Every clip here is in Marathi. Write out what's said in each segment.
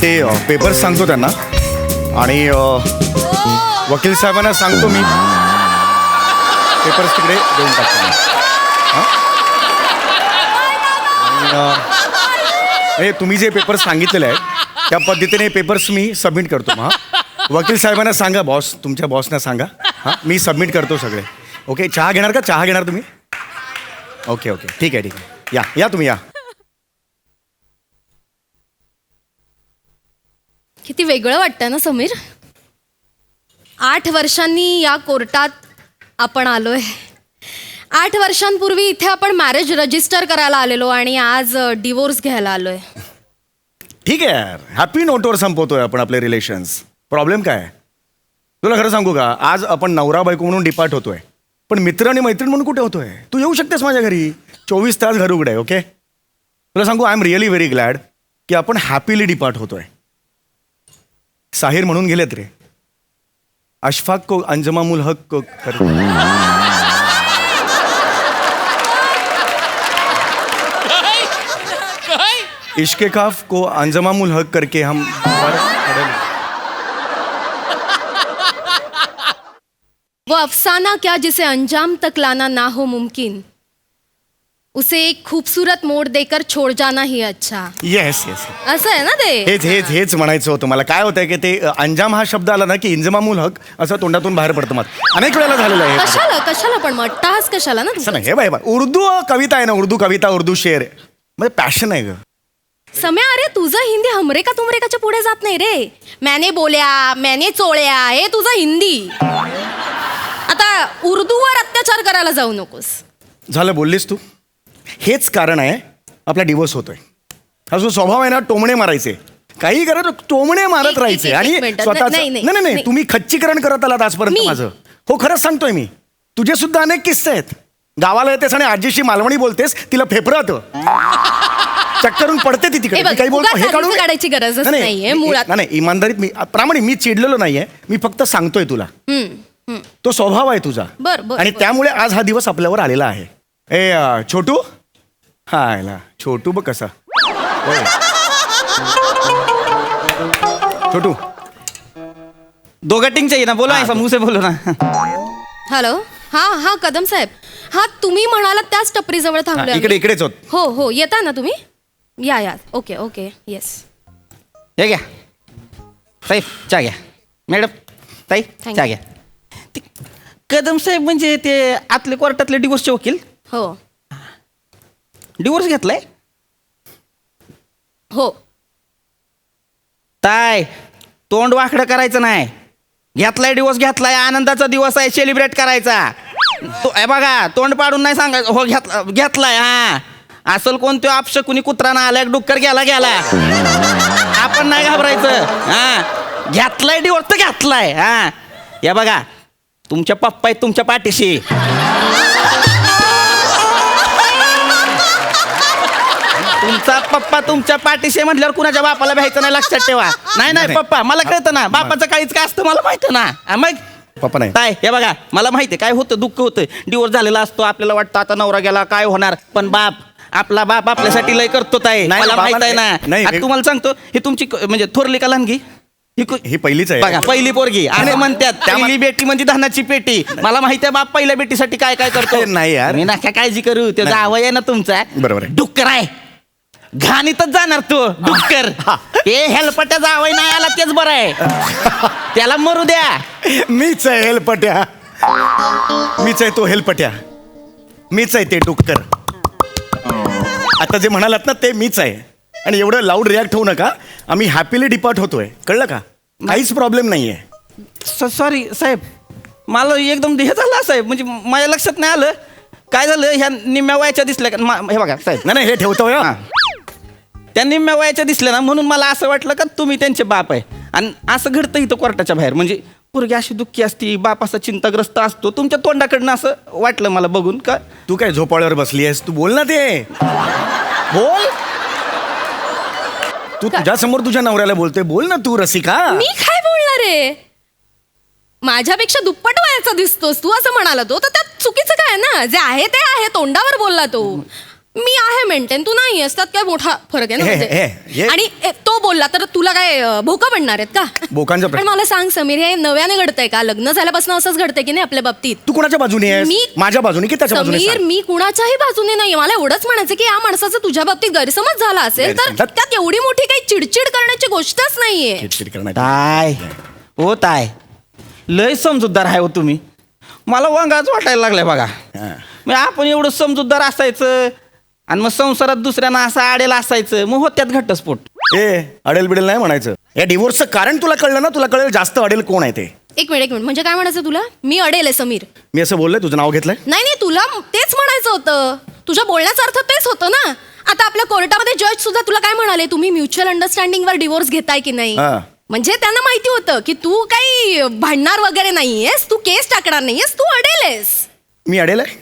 ते पेपर्स सांगतो त्यांना आणि वकील साहेबांना सांगतो मी पेपर्स तिकडे देऊन टाकतो. आणि तुम्ही जे पेपर्स सांगितलेले आहेत त्या पद्धतीने पेपर्स मी सबमिट करतो. हां वकील साहेबांना सांगा, बॉस तुमच्या बॉसना सांगा. हां मी सबमिट करतो सगळे. ओके चहा घेणार का? चहा घेणार तुम्ही? ओके ओके ठीक आहे ठीक आहे. या या तुम्ही या. किती वेगळं वाटतं ना समीर. 8 वर्षांनी या कोर्टात आपण आलोय. 8 वर्षांपूर्वी इथे आपण मॅरेज रजिस्टर करायला आलेलो आणि आज डिवोर्स घ्यायला आलोय. ठीक आहे यार, हॅपी नोटवर संपवतोय आपण आपले रिलेशन्स. प्रॉब्लेम काय आहे? तुला खरं सांगू का, आज आपण नवरा बायको म्हणून डिपार्ट होतोय, पण मित्र आणि मैत्रीण म्हणून कुठे होतोय? तू येऊ शकतेस माझ्या घरी. 24 तास घर उघडं आहे. ओके तुला सांगू, I am really very glad की आपण हॅपीली डिपार्ट होतोय. साहिर म्हणून गेलेत रे, अशफाक को अंजमामुल हक को इश्के काफ को अंजमामुल हक करके हम वो अफसाना क्या जिसे अंजाम तक लाना ना हो मुमकिन, उसे एक खूबसूरत मोड़ देकर छोड़ जाना ही अच्छा. येस येस असं आहे ना ते. हेच म्हणायचं होतं मला. काय होतंय की ते अंजाम हा शब्द आला ना की इंजमामुल हक असं तोंडातून बाहेर पडतं. मग अनेक वेळेला झालेलं आहे. कशाला कशाला पण मग टास कशाला ना असं नाही. हे बाय उर्दू कविता आहे ना, उर्दू कविता उर्दू शेर म्हणजे पॅशन आहे ग. सम्या, अरे तुझं हिंदी हमरेका तुमरेकाच्या पुढे जात नाही रे. मैंने बोल्या मैंने चोळ्या हे तुझं हिंदी. आता उर्दूवर अत्याचार करायला जाऊ नकोस. झालं बोललीस तू. हेच कारण आहे आपला डिवोर्स होतोय. हा जो स्वभाव आहे ना, टोमणे मारायचे, काही करत टोमणे मारत राहायचे आणि स्वतःच. नाही तुम्ही खच्चीकरण करत आलात आजपर्यंत माझं. हो खरंच सांगतोय मी. तुझे सुद्धा अनेक किस्से आहेत. गावाला येतेस आणि आजीशी मालवणी बोलतेस, तिला फेफरत चक्करून पडते ती तिकडे. काही बोलतो हे काढून काढायची गरज नाहीये मुळात. नाही इमानदारीत मी प्रामाणिक मी चिडलेलो नाहीये. मी फक्त सांगतोय तुला तो स्वभाव आहे तुझा. आणि त्यामुळे आज हा दिवस आपल्यावर आलेला आहे. ए छोटू, हा छोटू बघ कसा. छोटू दो कटिंग चाहिए ना, बोलो ऐसा मुंह से बोलो ना. हॅलो, हा कदम साहेब. हा तुम्ही म्हणालात त्याच टपरीजवळ थांबलोय. इकडेच होत. हो येता ना तुम्ही. या ओके येस. हे घ्या साहेब, चहा घ्या. मॅडम ताई चहा घ्या. कदम साहेब म्हणजे ते आतले कोर्टातले डिवोर्सचे वकील. हो डिवोर्स घेतलाय. हो ताय तोंड वाकडं करायचं नाही. घेतलाय डिवोर्स घेतलाय, आनंदाचा दिवस आहे, सेलिब्रेट करायचा. बघा तोंड पाडून नाही सांगायचं. हो घेतलाय. हा असल कोणतो अपशकुनी कुत्रा ना आला, डुक्कर गेला आपण नाही घाबरायचं. हा घेतलाय डिवोर्स तर घेतलाय. हा या बघा तुमच्या पप्पा आहेत तुमच्या पाठीशी. तुमचा पप्पा तुमच्या पाठीशी म्हटल्यावर कुणाच्या बापाला भ्यायचं नाही, लक्षात ठेवा. नाही पप्पा मला कळतं ना, बापाचं काहीच काय असतं मला माहिती ना. मग पप्पा नाही काय हे बघा मला माहिती आहे काय होतं, दुःख होतं. डिवोर्स झालेला असतो, आपल्याला वाटतं आता नवरा गेला काय होणार, पण आपला बाप आपल्यासाठी लय करतो. ताई मला माहित आहे ना. आता तुम्हाला सांगतो, ही तुमची म्हणजे थोरली का लहानगी ही पहिलीच आहे बघा, पहिली पोरगी असं म्हणतात. पहिली बेटी म्हणजे धनाची पेटी. मला माहिती आहे बाप पहिल्या बेटीसाठी काय काय करतो. नाही यार, मी नका काळजी करू. त्याचा जावई आहे ना तुमचा, बरोबर आहे. डुक्कर आहे, घाणीतच जाणार तो डुक्कर. ते हेलपट्या जावई नाही आला तेच बरं आहे, त्याला मरू द्या. मीच आहे हेलपट्या, मीच आहे तो हेलपट्या, मीच आहे ते डुक्कर. आता जे म्हणालात ना ते मीच आहे. आणि एवढं लाऊड रिॲक्ट होऊ नका. आम्ही हॅपीली डिपार्ट होतोय, कळलं का? काहीच प्रॉब्लेम नाहीये. सॉरी साहेब, मला एकदम हे झालं साहेब, म्हणजे माझ्या लक्षात नाही आलं काय झालं. ह्या निम्म्या वयाच्या दिसल्या का हे बघा साहेब. नाही हे ठेवतोय. त्या निम्म्या वयाच्या दिसल्या ना, म्हणून मला असं वाटलं का तुम्ही त्यांचे बाप आहे. आणि असं घडतं इथं कोर्टाच्या बाहेर, म्हणजे पोरगी अशी दुःखी असती, बाप असा चिंताग्रस्त असतो. तुमच्या तोंडाकडनं असं वाटलं मला बघून. का तू काय झोपाळ्यावर बसली आहेस? तू बोल ना, ते बोल. तू तुझ्या समोर तुझ्या नवऱ्याला बोलतोय, बोल ना तू रसिका. मी काय बोलणार आहे? माझ्यापेक्षा दुप्पट वयाचा दिसतोस तू असं म्हणाला तो, तर त्यात चुकीचं काय ना? जे आहे ते आहे, तोंडावर बोलला तो. मी आहे मेंटेन, तू नाही आहेस, त्यात काय मोठा फरक आहे ना म्हणजे. आणि तो बोलला तर तुला काय भोका पडणार आहेत का? बोकांचा पण मला सांग समीर, हे नव्याने घडतंय का? लग्न झाल्यापासून असंच घडतंय की नाही आपल्या बाबतीत? तू कुणाच्या बाजूने आहेस? माझ्या बाजूने की त्याच्या बाजूने? समीर, मी कुणाच्याही बाजूने नाही. मला एवढंच म्हणायचं की या माणसाचा तुझ्या बाबतीत गैरसमज झाला असेल तर त्यात एवढी मोठी काही चिडचिड करण्याची गोष्टच नाहीये. चिडचिड करण्याची. ताय हो ताय, लय समजूतदार आहे हो तुम्ही. मला वांगाच वाटायला लागलाय बघा. मग आपण एवढं समजूतदार असायचं आणि मग संसारात दुसऱ्यांना असं आडेल असायचं, मग होत्यात घटस्फोट. अडेल बिडेल नाही म्हणायचं. या डिवोर्सचं कारण तुला कळलं ना, तुला कळेल जास्त अडेल कोण आहे ते. एक मिनिट म्हणजे काय म्हणायचं तुला? मी अडेल आहे समीर? मी असं बोललोय? तुझं नाव घेतलंय? नाही, तुला तेच म्हणायचं होतं. तुझ्या बोलण्याचा अर्थ तेच होतं ना. आता आपल्या कोर्टामध्ये जज सुद्धा तुला काय म्हणाले? तुम्ही म्युच्युअल अंडरस्टँडिंगवर डिवोर्स घेताय की नाही? म्हणजे त्यांना माहिती होतं की तू काही भांडणार वगैरे नाहीयेस, तू केस टाकणार नाहीयेस, तू अडेल आहेस. मी अडेल आहे?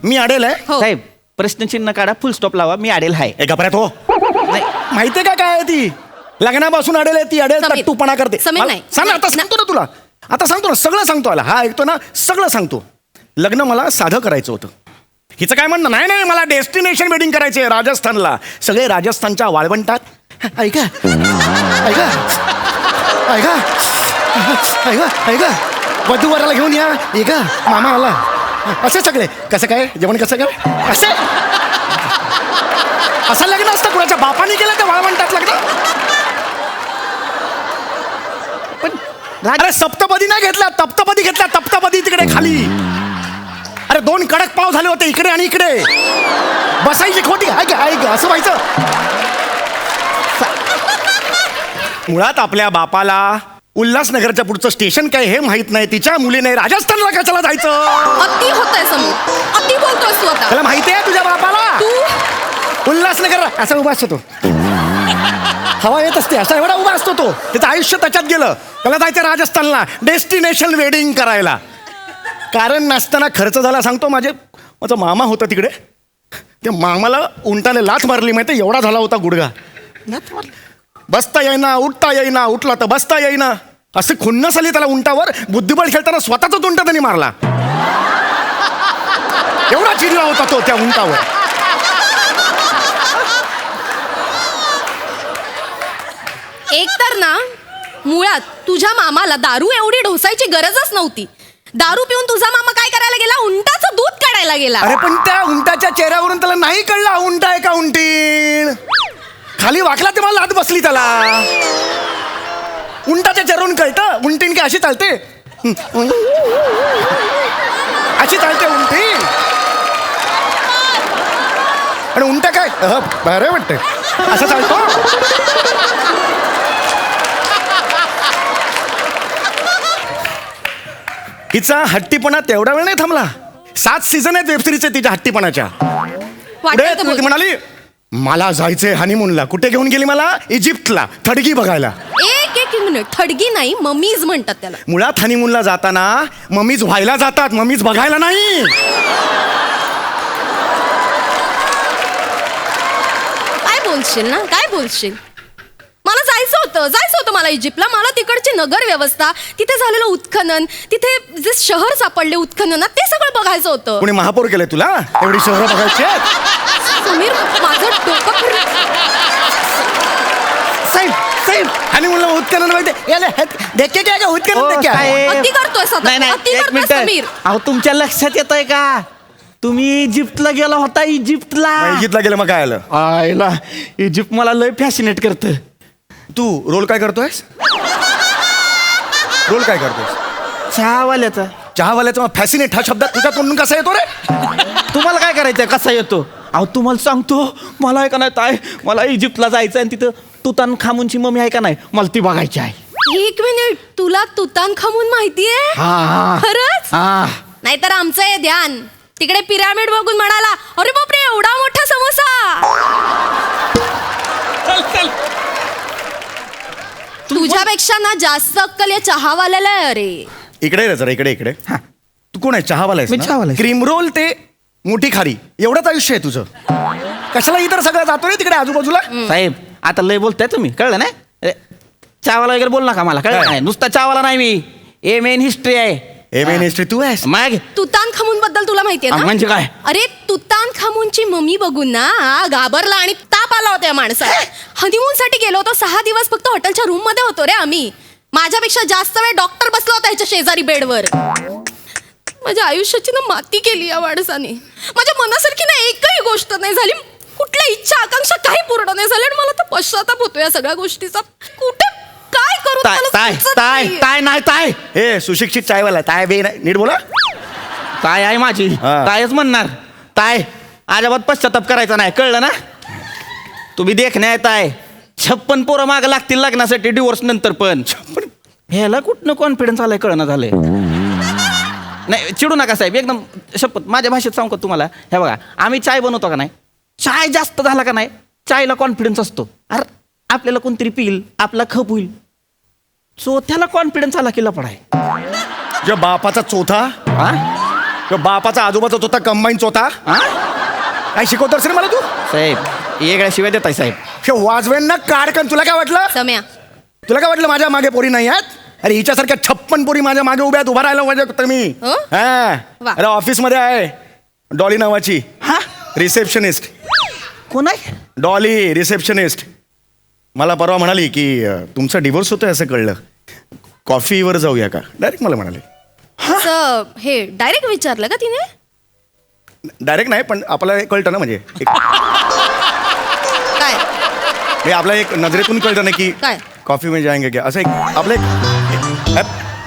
मी अडेल आहे? हो. साहेब प्रश्नचिन्ह काढा, फुल स्टॉप लावा. मी अडेल आहे. एका पर्यंत हो. नाही, माहितीये का काय आहे ती? लग्नापासून अडेल आहे ती. अडेल समीर, तट्टूपणा करते. समीर नाही. सांग ना, आता सांगतो ना तुला. आता सांगतो ना, सगळं सांगतो. आला हा ऐकतो ना, सगळं सांगतो. लग्न मला साधं करायचं होतं. हिचं काय म्हणणं? नाही मला डेस्टिनेशन वेडिंग करायची आहे राजस्थानला. सगळे राजस्थानच्या वाळवंटात. ऐका ऐका ऐका ऐका ऐका वधूवराला घेऊन या. ऐका मामा आला. असे सगळे कसं काय जेवण कसं काय असे असं लग्न असतं? कुणाच्या बापाने केलं त्या वाळवंटात लग्न? पण अरे सप्तपदी नाही घेतला, तप्तपदी घेतला. तप्तपदी तिकडे खाली. अरे 2 कडक पाव झाले होते इकडे आणि इकडे. बसायची खोटी. ऐक ऐक असं व्हायचं. मुळात आपल्या बापाला उल्हासनगरच्या पुढचं स्टेशन काय हे माहित नाही. तिच्या मुलीने राजस्थानला कशाला जायचं? अति होतंय समीर, अति बोलतोयस तू आता. त्याला माहिती आहे तुझ्या बापाला? तू उल्हासनगर असा उभा असतो तो. हवा येत असते असा एवढा उभा असतो तो. त्याचं आयुष्य त्याच्यात गेलं. त्याला जायचं राजस्थानला डेस्टिनेशन वेडिंग करायला. कारण नसताना खर्च झाला. सांगतो, माझा मामा होता तिकडे. त्या मामाला उंटाने लाथ मारली माहिती, एवढा झाला होता गुडघा. बसता येईना, उठता येईना, उठला तर बसता येईना. असे खुन्नस आली त्याला उंटावर. बुद्धिबळ खेळताना स्वतःचाच उंटा त्यांनी मारला. एवढा चिडला होता तो त्या उंटावर. एक तर ना, मुळात तुझ्या मामाला दारू एवढी ढोसायची गरजच नव्हती. दारू पिऊन तुझा मामा काय करायला गेला? उंटाचं दूध काढायला गेला. अरे पण त्या उंटाच्या चेहऱ्यावरून त्याला नाही कळला उंटा आहे का उंटीण. खाली वाकला तेव्हा लाद बसली त्याला. उंटाच्या चेहऱ्यावरून कळतं उंटीण काय अशी चालते? अशी चालते उंटीण. आणि उंटा काय बरं वाटतंय असं चालतो. हिचा हट्टीपणा तेवढा वेळ नाही थांबला. 7 सीझन आहेत वेबसिरीजचे तिच्या हट्टीपणाच्या. पुढे ती म्हणाली मला जायचंय हनीमूनला. कुठे घेऊन गेली मला? इजिप्तला थडगी बघायला. एक मिनिट, थडगी नाही मम्मीज म्हणतात त्याला. मुळात हनीमूनला जाताना मम्मीज व्हायला जातात, मम्मीज बघायला नाही. काय बोलशील ना, काय बोलशील? मला जायचं होतं मला इजिप्तला. मला तिकडची नगर व्यवस्था, तिथे झालेलं उत्खनन, तिथे जे शहर सापडले उत्खननात, ते सगळं बघायचं होतं. कोणी महापौर केलंय तुला एवढी शहरं बघायची? समीर, माझं डोकं साहेब साहेब हनीमूनला उत्खनन देखे काय का उत्खनन ओ, देखे? साहेब. अति करतोय सतत, नाही अति एक करतोय मिनिट. समीर. अहो तुमच्या लक्षात येत आहे का? तुम्ही इजिप्तला गेला होता. इजिप्तला इजिप्तला गेलं मग काय आलं? आयला इजिप्त मला लय फॅसिनेट करतं. तू रोल काय करतोयस? रोल काय करतोयस? चहावाल्याचा. चहावाल्याचा फॅसिनेट हा शब्द तुझ्या तोंडून कसा येतो रे? तुम्हाला काय करायचंय? कसा येतो? अहो तुम्हाला सांगतो, मला आहे का नाही ताय, मला इजिप्तला जायचं आणि तिथं तुतानखामूनची मम्मी आहे का नाही, मला ती बघायची आहे. एक मिनिट, तुला तुतानखामून माहितीये? हा. खरंच? हा. नाहीतर आमचं हे ध्यान तिकडे पिरामिड बघून म्हणाला अरे बापरे एवढा मोठा समोसा. तुझ्यापेक्षा ना जास्त अक्कल या चहावाल्याला आहे. अरे इकडे रे जरा, इकडे इकडे. तू कोण आहे? चहावाला मी चहावाला आहे. क्रीम रोल ते मोठी खारी एवढंच आयुष्य आहे तुझं. कशाला इतर सगळं जातो रे तिकडे आजूबाजूला? साहेब आता लय बोलताय तुम्ही, कळलं ना? चहावाला वगैरे बोल नका मला, कळलं काय? नाही. नुसता चहावाला नाही मी, एम एन हिस्ट्री आहे. ए मिनिस्ट्री तू आहेस मग तुतान खामून बद्दल तुला माहितीये ना? म्हणजे काय? अरे तुतान खामूनची मम्मी बघून ना घाबरला आणि ताप आला होता या माणसाला. हनीमून साठी गेलो होतो, 6 दिवस फक्त हॉटेलच्या रूम मध्ये होतो रे आम्ही. माझ्यापेक्षा जास्त वेळ डॉक्टर बसला होता ह्याच्या शेजारी बेडवर. माझ्या आयुष्याची ना माती केली या माणसाने. माझ्या मनासारखी ना एकही गोष्ट नाही झाली, कुठल्या इच्छा आकांक्षा काही पूर्ण नाही झाल्या आणि मला तर पश्चाताप होतो या सगळ्या गोष्टीचा. कुठे काय करू ताय मला ताय सुचत ताय नाहीये. ताय नाही ताय हे सुशिक्षित चायवाला ताय बे नीट बोला. ताय आहे माझी, हा. तायच म्हणणार. ताय अजिबात पश्चाताप करायचा नाही, कळलं ना? तुम्ही देखणे आहे ताय. 56 पोरं मागं लागतील लग्नासाठी डिवोर्स नंतर पण. ह्याला कुठनं कॉन्फिडन्स आलाय कळना झालंय. नाही चिडू नका साहेब, एकदम शपथ माझ्या भाषेत सांगू का तुम्हाला. हे बघा आम्ही चाय बनवतो का नाही, चाय जास्त झाला का नाही, चायला कॉन्फिडन्स असतो. अरे आपल्याला कोणतरी पिईल, आपला खप होईल. चोथ्याला कॉन्फिडन्स आला की लफडा आहे. तुझ्या बापाचा चोथा, हा? तुझ्या बापाचा आजोबाचा चोथा, कंबाईन चोथा. हा? काय शिकवतोस रे मला तू? साहेब वेगळ्या शिवाय देताय साहेब. हे वाजवेन ना काढकन. तुला काय वाटलं? सम्या, तुला काय वाटलं माझ्या मागे पोरी नाही आहेत? अरे हिच्यासारख्या 56 पोरी माझ्या मागे उभ्या आहेत. उभा राहायला पाहिजे मी. हो? हा. वा. अरे ऑफिस मध्ये आहे डॉली नावाची हा? रिसेप्शनिस्ट. कोण आहे? Dolly receptionist. मला परवा म्हणाली की तुमचा डिवोर्स होतोय असं कळलं, कॉफीवर जाऊया का? डायरेक्ट मला म्हणाले. असं हे डायरेक्ट विचारलं का तिने? डायरेक्ट नाही पण आपल्याला कळतं ना, म्हणजे काय हे आपल्या एक नजरेतून कळतं ना की काय? कॉफी में जाएंगे क्या, असं एक आपलं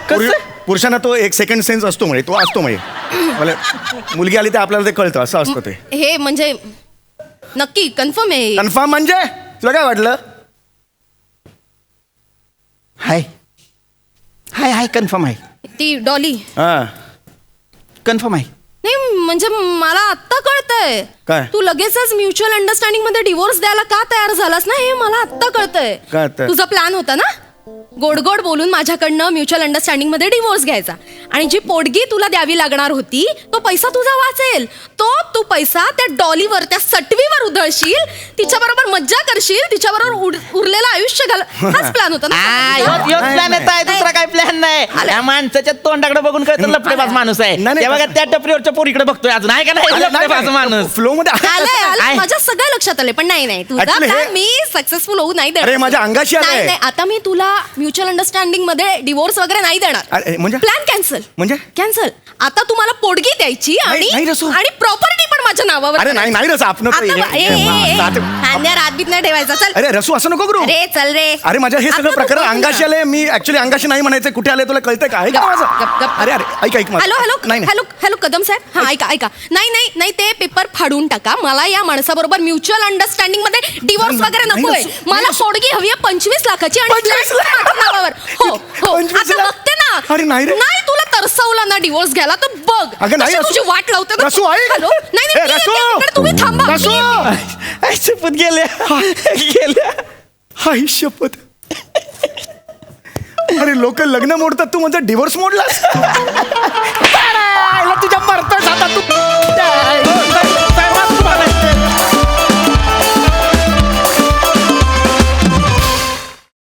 कसं? पुरुषांना तो एक सेकंड सेन्स असतो, म्हणजे तो असतो. म्हणजे मला मुलगी आली ते आपल्याला ते कळतं, असं असतं ते. हे म्हणजे नक्की कन्फर्म आहे? कन्फर्म म्हणजे तुला काय वाटलं? हाय हाय हाय कन्फर्म आहे, ती डॉली? हा. कन्फर्म आहे. नाही म्हणजे मला आत्ता कळतंय. काय? तू लगेचच म्युच्युअल अंडरस्टँडिंग मध्ये डिवोर्स द्यायला का तयार झालास ना, हे मला आत्ता कळतंय. काय तर? तुझा प्लॅन होता ना गोड गोड बोलून माझ्याकडनं म्युच्युअल अंडरस्टँडिंग मध्ये डिवोर्स घ्यायचा आणि जी पोटगी तुला द्यावी लागणार होती तो पैसा तुझा वाचेल. तू पैसा त्या डॉलीवर, त्या सटवीवर उधळशील, तिच्याबरोबर मज्जा करशील, तिच्याबरोबर उरलेलं आयुष्य घाल. हाच प्लॅन होता ना? प्लॅन आहे, दुसरा काय प्लॅन नाही. या माणसाच्या तोंडाकडे बघून कळतं लफडेबाज माणूस आहे. नाही, नाही, ते बघा त्या टपरीवरच्या पोरीकडे बघतोय अजून, आहे का नाही लफडेबाज माणूस. फ्लो मध्ये आलंय आहे. माझ्या सगळं लक्षात आलंय, पण नाही तुझा Actually हे- plan मी सक्सेसफुल होऊ नाही देणार. अरे, माझ्या अंगाशी आलंय. नाही आता मी तुला म्युच्युअल अंडरस्टँडिंग मध्ये डिवोर्स वगैरे नाही देणार. अरे, म्हणजे? Plan cancel. म्हणजे? कॅन्सल. आता तुम्हाला पोटगी द्यायची नाही, रसू. आणि प्रॉपर्टी पण माझ्या नावावर अरे नाही नाही रस आपण खांद्यावर हात बीत नाही ठेवायचा. चल अरे रसू असं नको करू. अरे चल रे. अरे माझ्या हे सगळं आता तू प्रकरण बघ ना. अंगाशी आले. मी ऍक्च्युली अंगाशी नाही म्हणायचं, कुठे आले तुला कळतंय का? आहे का माझं? गप. अरे ऐक माझं. हॅलो नाही नाही. हॅलो कदम साहेब, हा ऐका नाही ते पेपर फाडून टाका. मला या माणसाबरोबर म्युच्युअल अंडरस्टँडिंग मध्ये डिवोर्स वगैरे नाही, नकोय. नाही, मला नाही. पोटगी हवी आहे 25 लाखाची आणि 25 लाख? माझ्या नावावर. हो 25 आता लाख? बघते ना. अरे नाही रे. नाही तुला तरसवला ना डिवोर्स घ्यायला तर बघ. अगं नाही कशी रसू. तुझी वाट लावते ना. रसू ऐक. हॅलो नाही ए, मी रसू. येते इकडे, तुम्ही थांबा. रसू. आई शपथ गेल्या. हाय शपथ. अरे लोक लग्न मोडतात, तू म्हणजे डिवोर्स मोडला.